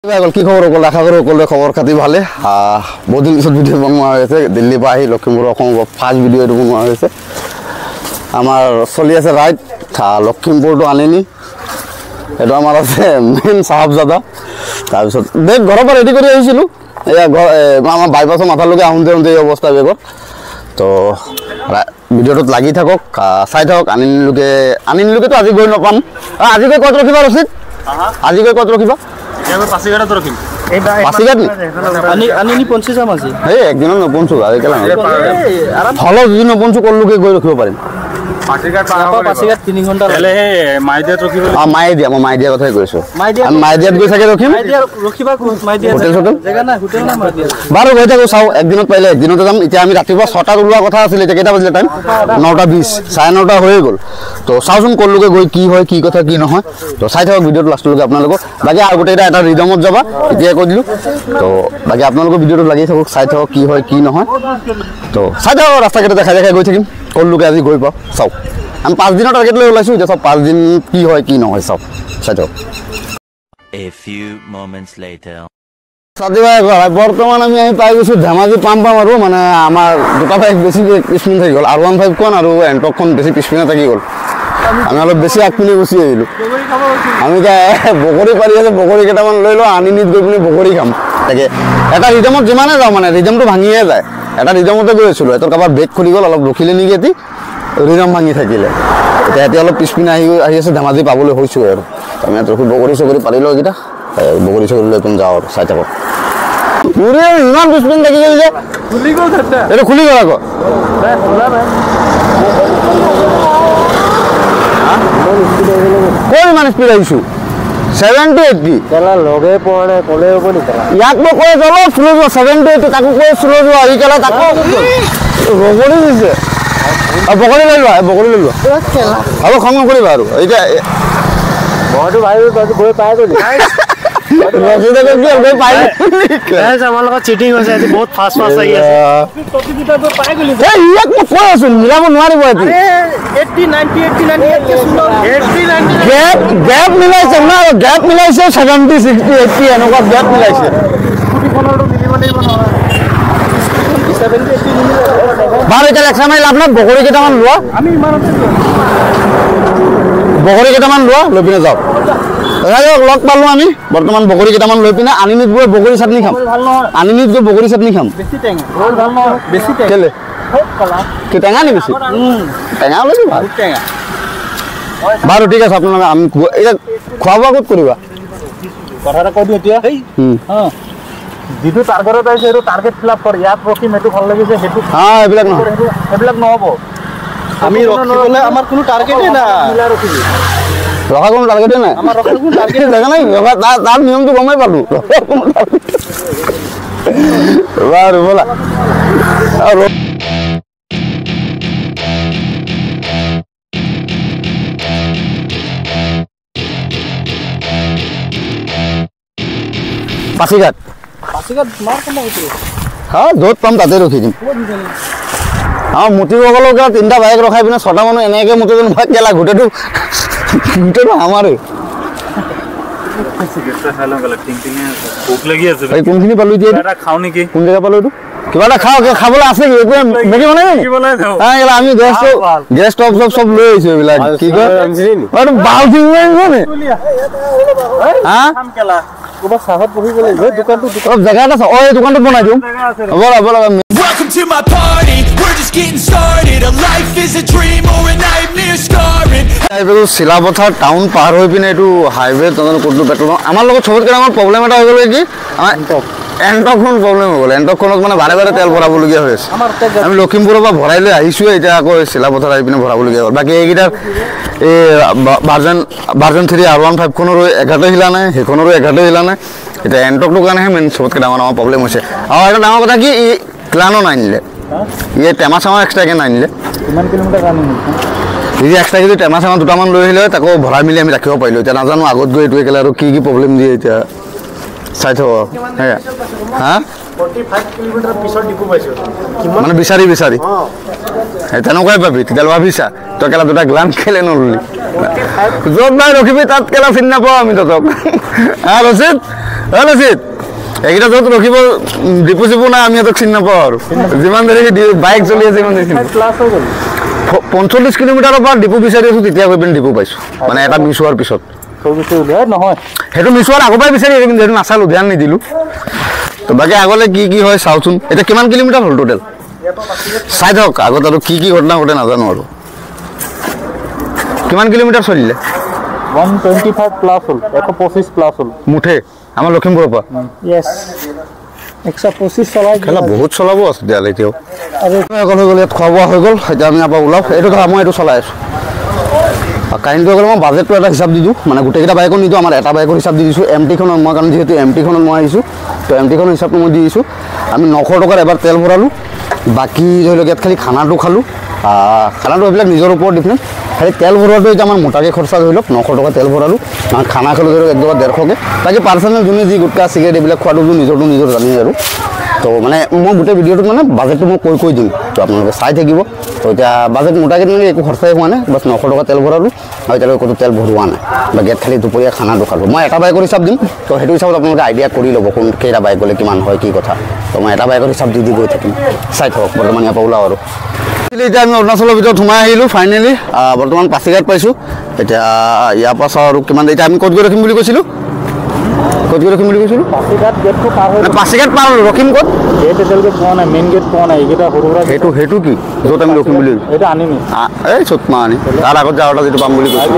কি খবৰ সকল আশা কৰি সকলোৰে খবৰ খাতি ভালে বহুত দিন পিছত ভিডিঅ' বনোৱা হৈছে দিল্লীৰ পৰা আহি লখিমপুৰ অসমৰ ফাৰ্ষ্ট ভিডিঅ' এইটো বনোৱা হৈছে আমাৰ চলি আছে ৰাইড লখিমপুৰ টু আনিনি এইটো আমাৰ আছে মেইন চাহাবজাদা তাৰপিছত বেগ ঘৰৰ পৰা ৰেডি কৰি আহিছিলোঁ এয়া আমাৰ বাইপাছৰ মাথালৈকে আহোঁতে এই অৱস্থা বেগৰ তো ভিডিঅ'টোত লাগি থাকক চাই থাকক আনিনিলৈকেতো আজি গৈ নাপাম আজি গৈ ক'ত ৰখিবা ৰচিদ আজি গৈ ক'ত ৰখিবা পাছিঘাটত ৰখিম পাছিঘাট আনিনি পঞ্চি যাম আজি এই একদিনত নপঞ্চো আজিকালি হলো যদি নপঞ্চো ক'লৈকে গৈ ৰখিব পাৰিম পাছিঘাট 3 ঘণ্টা হ'লে মাইদিয়াত ৰখিব মাইদিয়া কথাই কৈছো মাইদিয়াত গৈ থাকে ৰখিম ৰখিবা মাইদিয়া জেগা নাই হোটেল না মাইদিয়া বাৰু গৈ থাকো চাও একদিনত পাইলে একদিনতে যাম এতিয়া আমি ৰাতিপুৱা 6টাত ওলোৱা কথা আছিল এতিয়া কেইটা বাজিলে টাইম 9:20 9:30 হৈ গ'ল তো চাওচোন ক'লৈকে গৈ কি হয় কি কথা কি নহয় তো চাই থাকক ভিডিঅ'টো লাষ্টলৈকে আপোনালোকক বাকি আৰু গোটেইটা এটা ৰিদমত যাবা এতিয়া কৈ দিলো তো বাকি আপোনালোকৰ ভিডিঅ'টো লাগি থাকক চাই থাকক কি হয় কি নহয় তো চাই থাকক ৰাস্তা কেইটা দেখাই গৈ থাকিম ক'লৈকে আজি গৈ পাওঁ চাওক আমি 5 দিনৰ টাৰ্গেট লৈ ওলাইছো এতিয়া সব 5 দিন কি হয় কি নহয় সব চাই থাকক A few moments later সাদিবাই বৰ্তমান আমি পাই গৈছো ধেমাজি পাম আৰু মানে আমাৰ দুটা বাইক বেছি পিছপিন থাকি গ'ল R15 খন আৰু এণ্টকখন বেছি পিছপিনে থাকি গ'ল আমি অলপ বেছি আগপিনে গুচি আহিলো আমি বগৰী পাৰি আছে বগৰী কেইটামান লৈ লওঁ আনিনিত গৈ পিনে বগৰী খাম তাকে এটা ৰিদমত যিমানে যাওঁ মানে ৰিদমটো ভাঙিয়ে যায় এটা ৰিদমতে গৈ আছিলো এটা কাবাৰ ব্ৰেক খুলি গ'ল অলপ ৰখিলে নেকি এটি ৰিদম ভাঙি থাকিলে এতিয়া অলপ পিছপিনে আহি আছে ধেমাজি পাবলৈ হৈছো আৰু আমি ৰখি বগৰী চগৰী পাৰিলো এইকেইটা বগৰী চগৰী লৈ যাওঁ আৰু চাই থাকক পুরে ইমান পিছপিন থাকি গ'ল যে খুলি গ'ল এটা খুলি গ'ল আকৌ কোন মানে স্পিড আহিছো 70 80 কেলা লগে পড়ে কলে হ'ব নি কেলা ইয়াক মই কৈ চলো স্লো 70 80 তাকো কৈ স্লো আহি কেলা তাকো বগৰী দিছে বগৰী লৈ লোৱা কেলা আৰু খং নকৰিবা আৰু এতিয়া মইতো ভাই গৈ পাই গলি ৰজিদা গৈ পাই গাইস আমাৰ লগত চিটিং হৈছে আজি বহুত ফাস্ট আহি আছে প্ৰতিযোগিতাত পাই গলি এই ইয়াক মই কৈ আছো মিলাব নোৱাৰিব এতি 80 90 89 গ্যাপ মিলাইছে না গ্যাপ মিলাইছে 70 60 80 এনেকুৱা গ্যাপ মিলাইছে স্কুটি খনৰটো মিলিব লাগিব নহয় 70 80 মিলিলে বাৰ এটা লেখা মাই লাভ না বগৰী কেইটামান লোৱা আমি ইমানতে বগৰী কেইটামান লোৱা লৈ পিনে যাও লগ পালো আমি বৰ্তমান বগৰী কেইটামান লৈ পিনে আনিনিত গৈ বগৰী চাটনি খাম আনিনিত গৈ বগৰী চাটনি খাম বেছি টেঙা ভাল নহয় বেছি টেঙা কেলে কি টেঙা নি বেছি টেঙা লৈ ভাল টেঙা বাৰু ঠিক আছে আপোনালোক আমি এটা খোৱা বোৱা ক'ত কৰিবা কথা এটা কৈ দিওঁ এতিয়া যিটো টাৰ্গেটত আছে সেইটো টাৰ্গেট ফিল আপ কৰ ইয়াত ৰখিম সেইটো ভাল লাগিছে সেইটো এইবিলাক নহ'ব আমি ৰখিবলৈ আমাৰ কোনো টাৰ্গেটেই নাই ৰখা কোনো টাৰ্গেটেই নাই আমাৰ ৰখাৰ কোনো টাৰ্গেট দেখা নাই তাৰ নিয়মটো গমেই পালো বাৰু ব'লা পাছিঘাট মাৰ কোন গৈছিল য'ত পাম তাতে ৰখি দিম মুতিবগলকে 3টা বাইক ৰখাই পিনে 6টা মানুহ এনেকৈ মুতি কেলা গোটেইটো আমাৰে কোনখিনি পালো এতিয়া খাওঁ নেকি কোন জেগা পালো এইটো কিবা এটা খাবলৈ আছে মেগি বনাই আমি গেছ ষ্টভ চব লৈ আহিছো এইবিলাক কি কয় জেগা এটা এই দোকানটোত বনাই দিওঁ Welcome to my party, we're just getting started. A life is a dream or a nightmare scarring. এইটো শিলাপথাৰ টাউন পাৰ হৈ পিনে এইটো হাইৱে তজন কোনটো পেট্ৰল আমাৰ লগত সবতকৈ আমাৰ প্ৰব্লেম এটা হৈ গ'ল কি এণ্টকখন প্ৰব্লেম হৈ গ'ল এণ্টকখনত মানে বাৰে বাৰে তেল ভৰাবলগীয়া হৈ আছে আমি লখিমপুৰৰ পৰা ভৰাই লৈ আহিছোৱে এতিয়া আকৌ শিলাপথাৰ আহি পিনে ভৰাবলগীয়া হ'ল বাকী এইকেইটাৰ এই ভাৰ্জন 3 R15 খনৰো এঘাৰতে হিলা নাই সেইখনৰো এঘাৰতে হিলা নাই এতিয়া এণ্টকটোৰ কাৰণেহে মেইন সবতকৈ ডাঙৰ প্ৰব্লেম হৈছে আৰু এটা ডাঙৰ কথা কি ক্লানো নানিলে ইয়ে টেমা চামা এক্সট্ৰাকে নানিলে কিমান কিলোমিটাৰ আনিলে যদি এক্সট্ৰা যদি টেমা চামা দুটামান লৈ আহিলে তাকো ভৰাই মিলি আমি ৰাখিব পাৰিলোঁ এতিয়া নাজানো আগত গৈ এইটোৱে কেলে আৰু কি প্ৰব্লেম দিয়ে এতিয়া চাই থ'ব হা 45 কিলোমিটাৰ পিছত ডিপু পাইছোঁ মানে বিচাৰি তেনেকুৱাই পাবি তেতিয়ালৈ ভাবিছা তই কেলা দুটা গ্লান খেলে নললি য'ত নাই ৰখিবি তাত কেলা চিনি নাপাওঁ আমি তহঁতক ৰচিদ ৰচিদ এইকেইটা য'ত ৰখিব ডিপু চিপু নাই আমি সিহঁতক চিনি নাপাওঁ আৰু যিমান দেৰি বাইক চলি আছে ইমান দেৰি 45 কিলোমিটাৰৰ পৰা ডিপু বিচাৰি আছোঁ তেতিয়া গৈ পিনে ডিপু পাইছোঁ মানে এটা মিছ হোৱাৰ পিছত নহয় সেইটো মিছ হোৱাৰ আগৰ পৰাই বিচাৰি আহিলোঁ কিন্তু সেইটো নাচালোঁ ধ্যান নিদিলোঁ তো বাকী আগলৈ কি হয় চাওঁচোন এতিয়া কিমান কিলোমিটাৰ হ'ল টোটেল চাই থাকক আগত আৰু কি ঘটনা ঘটে নাজানো আৰু কিমান কিলোমিটাৰ চলিলে 125 প্লাস হল 125 প্লাস হল মুঠে আমাৰ লখিমপুৰৰ পৰা यस 125 চলাই খেলা বহুত চলাব আছে তেতিয়াহ'লে এতিয়াও আৰু হৈ গ'ল ইয়াত খোৱা বোৱা হৈ গ'ল এতিয়া আমি আকৌ ওলাওঁ এইটো ধৰা মই এইটো চলাই আছোঁ কাৰেণ্টটো গ'লে মই বাজেটটো এটা হিচাপ দি দিওঁ মানে গোটেইকেইটা বাইকত নিদিওঁ আমাৰ এটা বাইকৰ হিচাপ দি দিছোঁ এমটিখনত মই কাৰণ যিহেতু এমটিখনত মই আহিছোঁ তো এমটিখনৰ হিচাপটো মই দি দিছোঁ আমি 900 টকাৰ এবাৰ তেল ভৰালোঁ বাকী ধৰি লওক ইয়াত খালি খানাটো খালোঁ খানাটো এইবিলাক নিজৰ ওপৰত ডিপেণ্ড খালি তেল ভৰোৱাটো এতিয়া আমাৰ মোটাকৈ খৰচা ধৰি লওক 900 টকা তেল ভৰালোঁ খানা খালোঁ ধৰি লওক 1-150কৈ বাকী পাৰ্চনেল যোনে যি গুটকা চিগাৰেট এইবিলাক খোৱাটো নিজৰ জানেই আৰু তো মানে মই গোটেই ভিডিঅ'টোত মানে বাজেটটো মই কৈ দিম তো আপোনালোকে চাই থাকিব তো এতিয়া বাজেট মোটাকৈ তেনেকৈ একো খৰচাই হোৱা নাই বাছ 900 টকা তেল ভৰালোঁ আৰু এতিয়ালৈকে ক'তো তেল ভৰোৱা নাই বা গেট খালি দুপৰীয়া খানাটো খালোঁ মই এটা বাইকৰ হিচাপ দিম তো সেইটো হিচাপত আপোনালোকে আইডিয়া কৰি ল'ব কোন কেইটা বাইক গ'লে কিমান হয় কি কথা তো মই এটা বাইকৰ হিচাপ দি গৈ থাকিম চাই থাকক বৰ্তমান ইয়াৰ পৰা ওলাওঁ আৰু এতিয়া আমি অৰুণাচলৰ ভিতৰত সোমাই আহিলোঁ ফাইনেলি বৰ্তমান পাছিঘাট পাইছোঁ এতিয়া ইয়াৰ পৰা চাওঁ আৰু কিমান এতিয়া আমি ক'ত গৈ ৰখিম বুলি কৈছিলোঁ পাছিঘাট গেটটো পাৰ হৈ পাছিঘাট পাৰ ৰখিম ক'ত গেট এতিয়ালৈকে পোৱা নাই মেইন গেট পোৱা নাই এইকেইটা সৰু সুৰা সেইটো কি য'ত আমি ৰখিম বুলি এইটো আনিমি এই চ'তমা আনি তাৰ আগত যাওঁতে যিটো পাম বুলি কৈছোঁ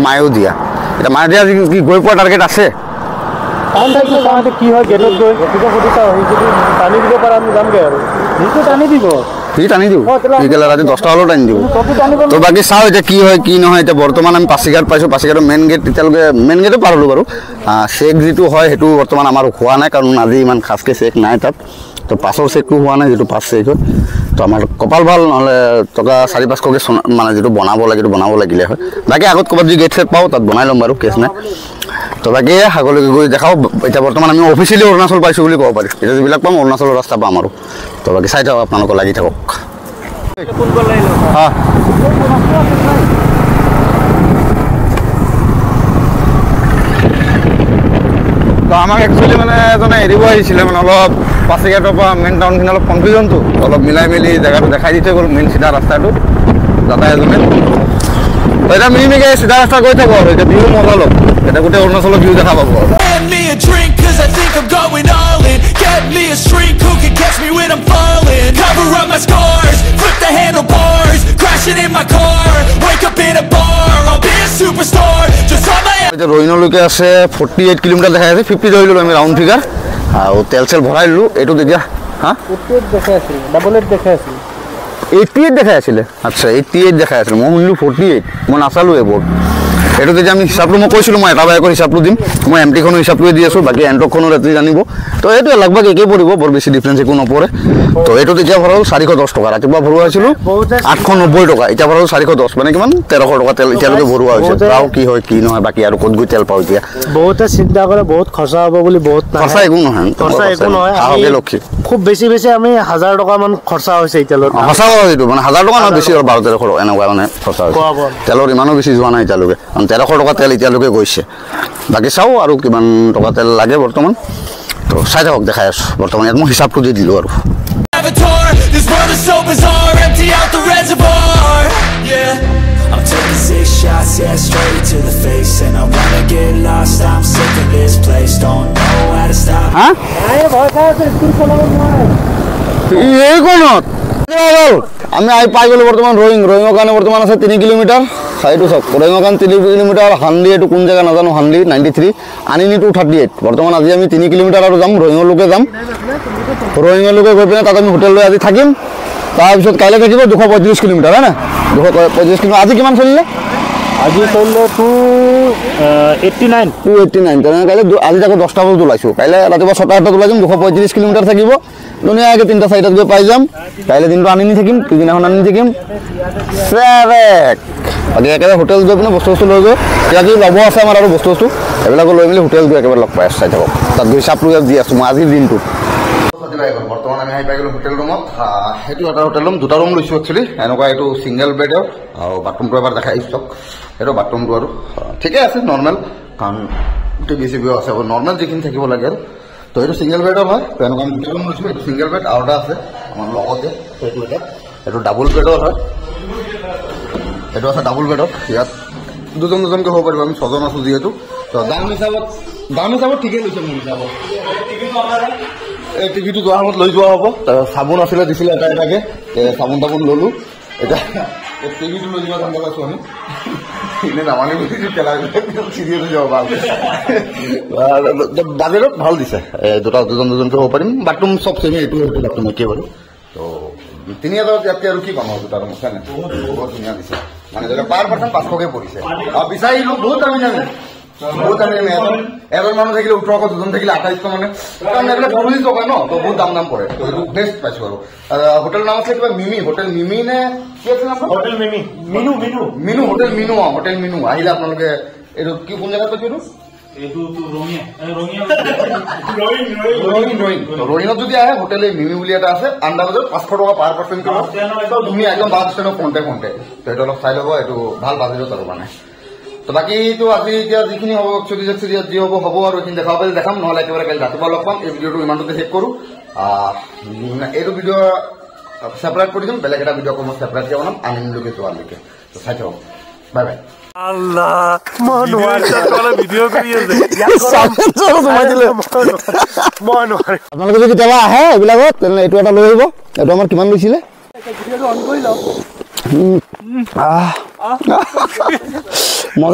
মায়ো দিয়া এতিয়া মায়ে দিয়া কি গৈ পোৱা টাৰ্গেট আছে কি হয় গেটত গৈ সুধিছা যদি টানি দিব পাৰে আমি যামগৈ আৰু সেইটো টানি দিব সি টানি দিওঁ সি গ'লে ৰাতি 10টা হ'লেও টানি দিব তো বাকী চাওঁ এতিয়া কি হয় কি নহয় এতিয়া বৰ্তমান আমি পাছিঘাট পাইছোঁ পাছিঘাটৰ মেইন গেট এতিয়ালৈকে মেইন গেটো পাৰ হ'লোঁ বাৰু চেক যিটো হয় সেইটো বৰ্তমান আমাৰ হোৱা নাই কাৰণ আজি ইমান খাচকৈ চেক নাই তাত তো পাছৰ চেকটো হোৱা নাই যিটো পাছ চেক হয় তো আমাৰ কপাল ভাল নহ'লে টকা 4-500কৈ মানে যিটো বনাব লাগে সেইটো বনাব লাগিলে হয় বাকী আগত ক'ৰবাত যদি গেট চেট পাওঁ তাত বনাই ল'ম বাৰু কেছ নাই তো বাকী আগলৈকে গৈ দেখাওঁ এতিয়া বৰ্তমান আমি অফিচিয়েলি অৰুণাচল পাইছোঁ বুলি ক'ব পাৰি এতিয়া যিবিলাক পাম অৰুণাচলৰ ৰাস্তা পাম আৰু তো বাকী চাই থাকক আপোনালোকক লাগি থাকক তো আমাক একচুৱেলি মানে এজনে এৰিব আহিছিলে মানে অলপ পাছিঘাটৰ পৰা মেইন টাউনখিনি অলপ কনফিউজনটো অলপ মিলাই মেলি জেগাটো দেখাই দি থৈ গ'ল মেইন চিধা ৰাস্তাটো দাদা এজনে এতিয়া মিলিমিকে চিধা ৰাস্তা গৈ থাকোঁ আৰু এতিয়া ভিউ মজা ল'ব এতিয়া গোটেই অৰুণাচলৰ ভিউ দেখা পাব এতিয়া ৰহিনলৈকে আছে 48 কিলোমিটাৰ দেখাই আছে 50 ধৰি ল'লোঁ আমি ৰাউণ্ড ফিগাৰ আৰু তেল চেল ভৰাই ল'লোঁ এইটো তেতিয়া 88 দেখাই আছিলে আচ্ছা 88 দেখাই আছিলে মই শুনিলোঁ 48 মই নাচালোঁ এইবোৰ এইটো তেতিয়া আমি হিচাপটো মই কৈছিলোঁ মই এটা বাইকৰ হিচাপটো দিম মই এমটিখনৰ হিচাপটোৱে দি আছোঁ বাকী এণ্টকখনৰ ৰাতি জানিব তো এইটো লগভগ একেই পৰিব বৰ বেছি ডিফাৰেঞ্চ একো নপৰে তো এইটো তেতিয়া ভৰালোঁ 410 টকা ৰাতিপুৱা ভৰোৱা হৈছিলোঁ 890 টকা এতিয়া ভৰালোঁ 410 মানে কিমান 1300 টকা তেল এতিয়ালৈকে ভৰোৱা হৈছে আৰু কি হয় কি নহয় বাকী আৰু ক'ত গৈ তেল পাওঁ এতিয়া বহুতে চিন্তা কৰে বহুত খৰচা হ'ব বুলি বহুত খৰচা একো নহয় লক্ষী খুব বেছি আমি 1000 টকা মান খৰচা হৈছে এতিয়ালৈ সঁচা কথা এইটো মানে 1000 টকা নহয় বেছি 1200 এনেকুৱা মানে খৰচা হৈছে তেলৰ ইমানো বেছি যোৱা নাই এতিয়ালৈকে 1300 টকা তেল এতিয়ালৈকে গৈছে বাকী চাওঁ আৰু কিমান টকা তেল লাগে বৰ্তমান তো চাই থাকক দেখাই আছোঁ বৰ্তমান ইয়াত মই হিচাপটো দি দিলোঁ আৰু I'm taking 6 shots, yeah, straight to the face. And I wanna get lost, I'm sick of this place. Don't know how to stop. আমি আহি পাই গ'লোঁ বৰ্তমান ৰয়িঙৰ কাৰণে বৰ্তমান আছে 3 কিলোমিটাৰ এইটো চাওক ৰয়িঙৰ কাৰণে 3 কিলোমিটাৰ হান্দি এইটো কোন জেগা নাজানো হান্দি 93 আনিনি 238 বৰ্তমান আজি আমি 3 কিলোমিটাৰ আৰু যাম ৰয়িঙলৈকে যাম ৰয়িঙলৈকে গৈ পিনে তাত আমি হোটেল লৈ আজি থাকিম তাৰপিছত কাইলৈ থাকিব 235 কিলোমিটাৰ হয় না 235 কিলোমিটাৰ আজি কিমান চলিলে আজি চলিলে 289 তেনেকৈ কাইলৈ আজি আকৌ 10টা বজাত ওলাইছোঁ কাইলৈ ৰাতিপুৱা 6টা-8টাত ওলাই যাম 235 কিলোমিটাৰ থাকিব ধুনীয়াকৈ 3টা-4টাত গৈ পাই যাম কাইলৈ দিনটো আনি থাকিম পিছদিনাখন আনি থাকিম বাকী একেবাৰে হোটেল গৈ পিনে বস্তু লৈ গৈ এতিয়া কি ল'ব আছে আমাৰ আৰু বস্তু এইবিলাকো লৈ মেলি হোটেল গৈ একেবাৰে লগ পাই চাই থাকক তাত গৈ হিচাপটো দি আছোঁ মই আজিৰ দিনটোত ৰাতি পাই গ'ল বৰ্তমান আমি আহি পাই গ'লো হোটেল ৰুমত সেইটো এটা হোটেল ৰুম দুটা ৰুম লৈছোঁ একচুৱেলি এনেকুৱা এইটো ছিংগল বেডৰ আৰু বাথৰুমটো এবাৰ দেখাই আহিছোঁ সেইটো বাথৰুমটো আৰু ঠিকে আছে নৰ্মেল কাৰণ টিভি চিভিও আছে নৰ্মেল যিখিনি থাকিব লাগে আৰু তো এইটো ছিংগল বেডৰ হয় তো এনেকুৱা আমি দুটা ৰুম লৈছোঁ এইটো ছিংগল বেড আৰু এটা আছে আমাৰ লগতে সেইটো এটা এইটো ডাবল বেডৰ হয় এইটো আছে ডাবল বেডৰ ইয়াত দুজন দুজনকৈ হ'ব পাৰিব আমি ছজন আছোঁ যিহেতু তো দাম হিচাপত ঠিকেই লৈছে মোৰ হিচাপত এই টিভিটো যোৱাৰ সময়ত লৈ যোৱা হ'ব চাবোন আছিলে দিছিলে এটা এটাকৈ চাবোন তাবোন ল'লোঁ এতিয়া টিভিটো লৈ যোৱা ধান্দা পাইছোঁ আমি এনে নামানি বুলি পেলাই চিৰিয়েলো যাব ভাল বাজেটত ভাল দিছে দুজন দুজনকৈ হ'ব পাৰিম বাথৰুম চব চেমি এইটো বাথৰুম একেই বাৰু তো 3000 ইয়াতকৈ আৰু কি পাম আৰু দুটা ৰুম হয় নাই বহুত ধুনীয়া দিছে মানে পাৰ পাৰ্চন 500কৈ পৰিছে আৰু বিচাৰিলোঁ বহুত দামী দামী বহুত দামী দামী এজন মানুহ থাকিলে 1800 দুজন থাকিলে 2800 মানে কাৰণ এইবিলাক সৰু টকা ন তো বহুত দাম পৰে তো এইটো বেষ্ট পাইছোঁ আৰু হোটেল নাম আছে কিবা মিমি হোটেল মিমি নে কি আছে নাম hotel Mimi Minu hotel Minu hotel Minu আহিলে আপোনালোকে এইটো কি কোন জেগাত পাইছোঁ এইটো ৰয়িঙত যদি আহে হোটেল মিমি বুলি এটা আছে আন্দাজত 500 টকা পাৰ পাৰ্চন ধুনীয়া একদম বাছ ষ্টেণ্ডৰ ফ্ৰণ্টে তো এইটো অলপ চাই ল'ব এইটো ভাল বাজেটত আৰু মানে তো বাকীটো আজি এতিয়া যিখিনি হ'ব একচুৱেলি যি হ'ব আৰু এইখিনি দেখাব পাৰিলে দেখাম নহ'লে একেবাৰে কালি ৰাতিপুৱা লগ পাম এই ভিডিঅ'টো ইমানতে শেষ কৰোঁ এইটো ভিডিঅ' ছেপাৰেট কৰি দিম বেলেগ এটা ভিডিঅ' মই ছেপাৰেটকৈ বনাম আনিমলৈকে যোৱালৈকে তো চাই থাকক বাই বাই আপোনালোকে যদি কেতিয়াবা আহে এইবিলাকত তেনেহ'লে এইটো এটা লৈ আহিব এইটো আমাৰ কিমান লৈছিলে মজা